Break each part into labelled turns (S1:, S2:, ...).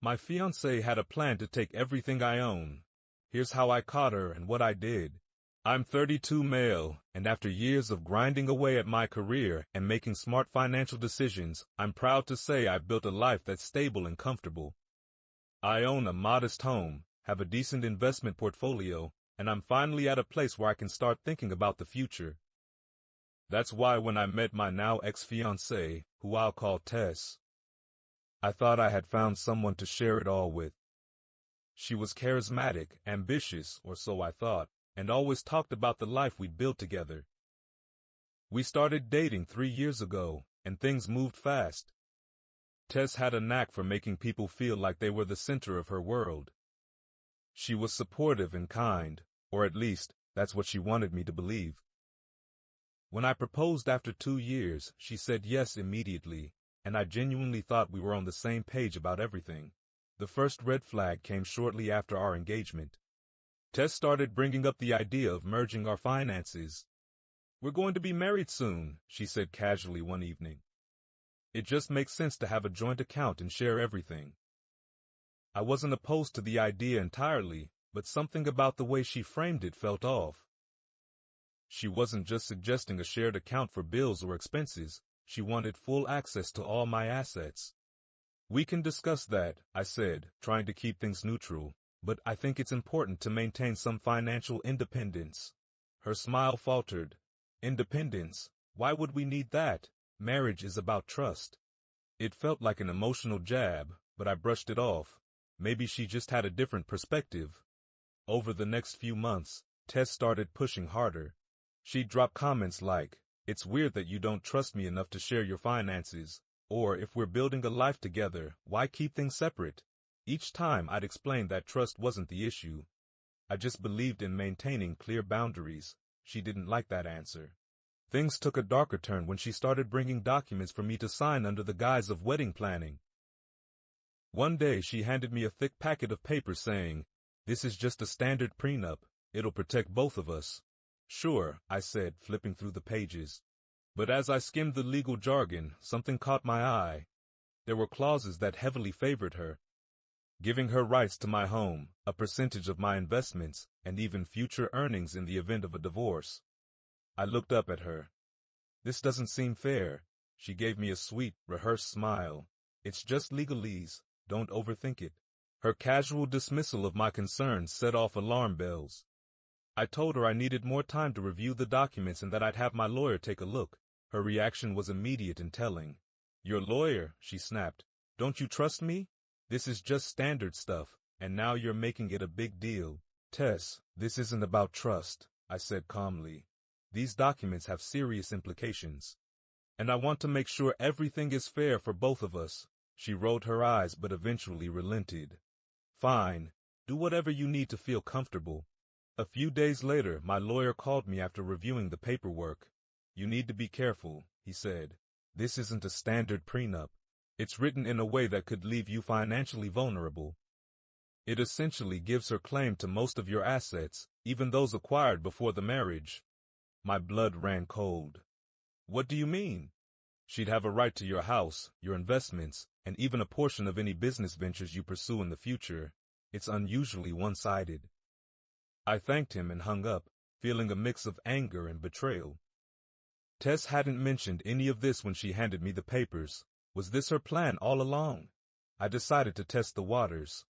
S1: My fiancée had a plan to take everything I own. Here's how I caught her and what I did. I'm 32 male, and after years of grinding away at my career and making smart financial decisions, I'm proud to say I've built a life that's stable and comfortable. I own a modest home, have a decent investment portfolio, and I'm finally at a place where I can start thinking about the future. That's why when I met my now ex-fiancée, who I'll call Tess, I thought I had found someone to share it all with. She was charismatic, ambitious, or so I thought, and always talked about the life we'd built together. We started dating 3 years ago, and things moved fast. Tess had a knack for making people feel like they were the center of her world. She was supportive and kind, or at least, that's what she wanted me to believe. When I proposed after 2 years, she said yes immediately, and I genuinely thought we were on the same page about everything. The first red flag came shortly after our engagement. Tess started bringing up the idea of merging our finances. "We're going to be married soon," she said casually one evening. "It just makes sense to have a joint account and share everything." I wasn't opposed to the idea entirely, but something about the way she framed it felt off. She wasn't just suggesting a shared account for bills or expenses, she wanted full access to all my assets. "We can discuss that," I said, trying to keep things neutral, "but I think it's important to maintain some financial independence." Her smile faltered. "Independence? Why would we need that? Marriage is about trust." It felt like an emotional jab, but I brushed it off. Maybe she just had a different perspective. Over the next few months, Tess started pushing harder. She'd drop comments like, "It's weird that you don't trust me enough to share your finances," or "If we're building a life together, why keep things separate?" Each time I'd explain that trust wasn't the issue. I just believed in maintaining clear boundaries. She didn't like that answer. Things took a darker turn when she started bringing documents for me to sign under the guise of wedding planning. One day she handed me a thick packet of papers saying, "This is just a standard prenup. It'll protect both of us." "Sure," I said, flipping through the pages. But as I skimmed the legal jargon, something caught my eye. There were clauses that heavily favored her, giving her rights to my home, a percentage of my investments, and even future earnings in the event of a divorce. I looked up at her. "This doesn't seem fair." She gave me a sweet, rehearsed smile. "It's just legalese. Don't overthink it." Her casual dismissal of my concerns set off alarm bells. I told her I needed more time to review the documents and that I'd have my lawyer take a look. Her reaction was immediate and telling. "Your lawyer?" she snapped. "Don't you trust me? This is just standard stuff, and now you're making it a big deal." "Tess, this isn't about trust," I said calmly. "These documents have serious implications. And I want to make sure everything is fair for both of us." She rolled her eyes but eventually relented. "Fine. Do whatever you need to feel comfortable." A few days later, my lawyer called me after reviewing the paperwork. "You need to be careful," he said. "This isn't a standard prenup. It's written in a way that could leave you financially vulnerable. It essentially gives her claim to most of your assets, even those acquired before the marriage." My blood ran cold. "What do you mean?" "She'd have a right to your house, your investments, and even a portion of any business ventures you pursue in the future. It's unusually one-sided." I thanked him and hung up, feeling a mix of anger and betrayal. Tess hadn't mentioned any of this when she handed me the papers. Was this her plan all along? I decided to test the waters.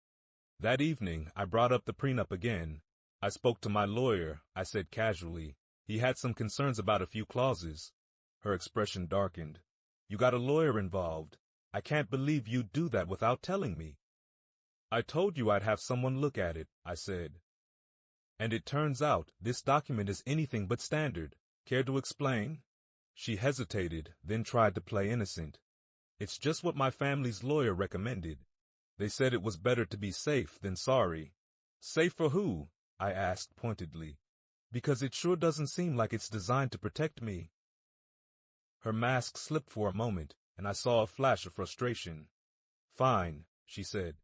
S1: That evening, I brought up the prenup again. I spoke to my lawyer, I said casually. He had some concerns about a few clauses. Her expression darkened. "You got a lawyer involved. I can't believe you'd do that without telling me." "I told you I'd have someone look at it," I said. "And it turns out, this document is anything but standard. Care to explain?" She hesitated, then tried to play innocent. "It's just what my family's lawyer recommended. They said it was better to be safe than sorry." "Safe for who?" I asked pointedly. "Because it sure doesn't seem like it's designed to protect me." Her mask slipped for a moment, and I saw a flash of frustration. "Fine," she said.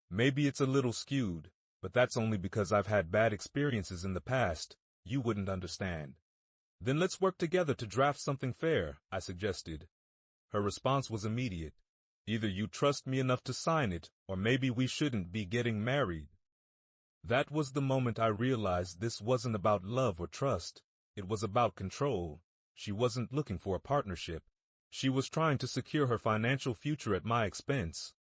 S1: "Maybe it's a little skewed, but that's only because I've had bad experiences in the past. You wouldn't understand." "Then let's work together to draft something fair," I suggested. Her response was immediate. Either you trust me enough to sign it, or maybe we shouldn't be getting married. That was the moment I realized this wasn't about love or trust. It was about control. She wasn't looking for a partnership. She was trying to secure her financial future at my expense.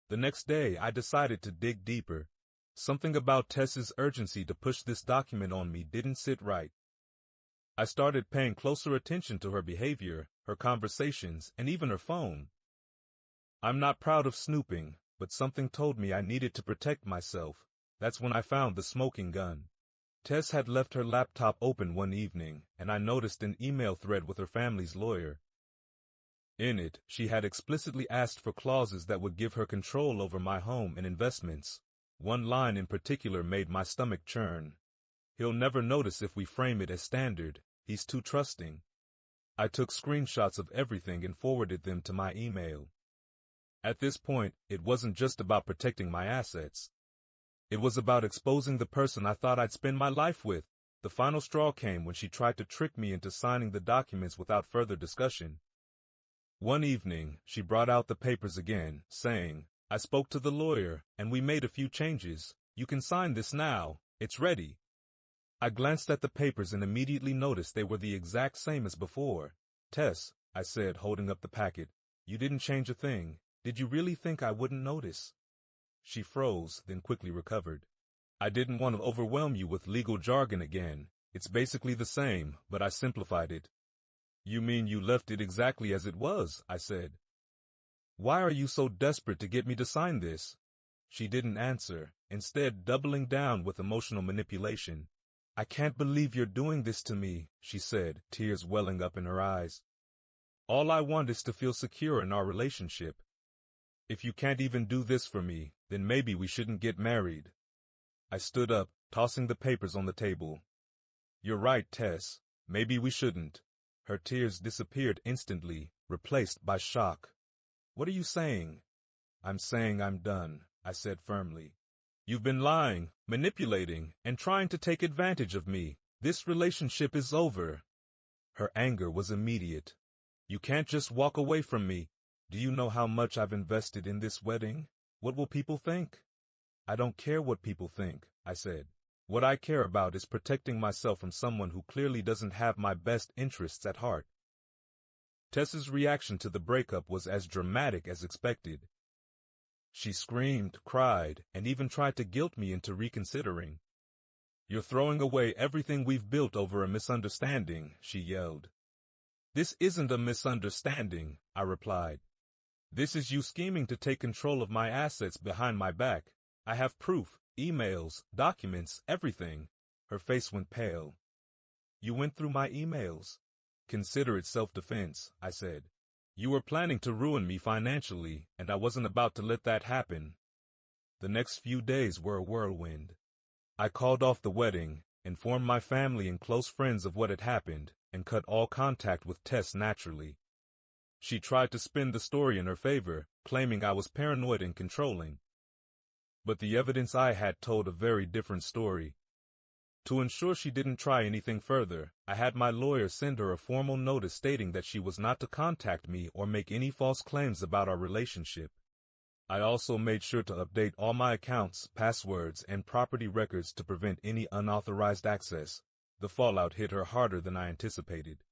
S1: The next day, I decided to dig deeper. Something about Tess's urgency to push this document on me didn't sit right. I started paying closer attention to her behavior, her conversations, and even her phone. I'm not proud of snooping, but something told me I needed to protect myself. That's when I found the smoking gun. Tess had left her laptop open one evening, and I noticed an email thread with her family's lawyer. In it, she had explicitly asked for clauses that would give her control over my home and investments. One line in particular made my stomach churn. He'll never notice if we frame it as standard. He's too trusting. I took screenshots of everything and forwarded them to my email. At this point, it wasn't just about protecting my assets. It was about exposing the person I thought I'd spend my life with. The final straw came when she tried to trick me into signing the documents without further discussion. One evening, she brought out the papers again, saying, "I spoke to the lawyer, and we made a few changes. You can sign this now. It's ready." I glanced at the papers and immediately noticed they were the exact same as before. "Tess," I said, holding up the packet, "you didn't change a thing. Did you really think I wouldn't notice?" She froze, then quickly recovered. "I didn't want to overwhelm you with legal jargon again. It's basically the same, but I simplified it." "You mean you left it exactly as it was?" I said. "Why are you so desperate to get me to sign this?" She didn't answer, instead doubling down with emotional manipulation. "I can't believe you're doing this to me," she said, tears welling up in her eyes. "All I want is to feel secure in our relationship. If you can't even do this for me, then maybe we shouldn't get married." I stood up, tossing the papers on the table. "You're right, Tess. Maybe we shouldn't." Her tears disappeared instantly, replaced by shock. "What are you saying?" "I'm saying I'm done," I said firmly. "You've been lying, manipulating, and trying to take advantage of me. This relationship is over." Her anger was immediate. "You can't just walk away from me. Do you know how much I've invested in this wedding? What will people think?" "I don't care what people think," I said. "What I care about is protecting myself from someone who clearly doesn't have my best interests at heart." Tess's reaction to the breakup was as dramatic as expected. She screamed, cried, and even tried to guilt me into reconsidering. "You're throwing away everything we've built over a misunderstanding," she yelled. "This isn't a misunderstanding," I replied. "This is you scheming to take control of my assets behind my back. I have proof, emails, documents, everything." Her face went pale. "You went through my emails?" "Consider it self-defense," I said. "You were planning to ruin me financially, and I wasn't about to let that happen." The next few days were a whirlwind. I called off the wedding, informed my family and close friends of what had happened, and cut all contact with Tess naturally. She tried to spin the story in her favor, claiming I was paranoid and controlling. But the evidence I had told a very different story. To ensure she didn't try anything further, I had my lawyer send her a formal notice stating that she was not to contact me or make any false claims about our relationship. I also made sure to update all my accounts, passwords, and property records to prevent any unauthorized access. The fallout hit her harder than I anticipated.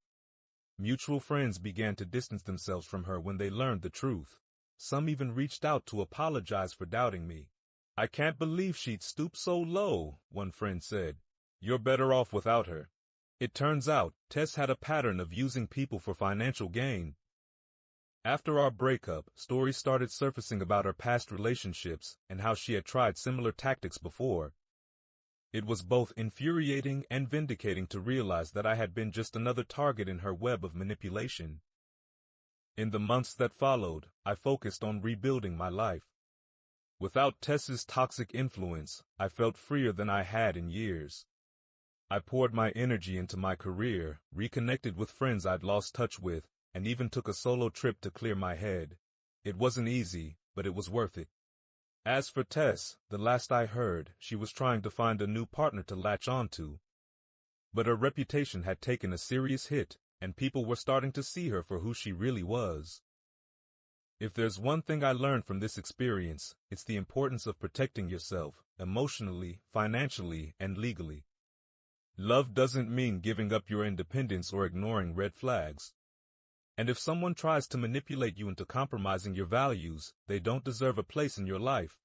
S1: Mutual friends began to distance themselves from her when they learned the truth. Some even reached out to apologize for doubting me. "I can't believe she'd stoop so low," one friend said. "You're better off without her." It turns out, Tess had a pattern of using people for financial gain. After our breakup, stories started surfacing about her past relationships and how she had tried similar tactics before. It was both infuriating and vindicating to realize that I had been just another target in her web of manipulation. In the months that followed, I focused on rebuilding my life. Without Tess's toxic influence, I felt freer than I had in years. I poured my energy into my career, reconnected with friends I'd lost touch with, and even took a solo trip to clear my head. It wasn't easy, but it was worth it. As for Tess, the last I heard, she was trying to find a new partner to latch onto. But her reputation had taken a serious hit, and people were starting to see her for who she really was. If there's one thing I learned from this experience, it's the importance of protecting yourself, emotionally, financially, and legally. Love doesn't mean giving up your independence or ignoring red flags. And if someone tries to manipulate you into compromising your values, they don't deserve a place in your life.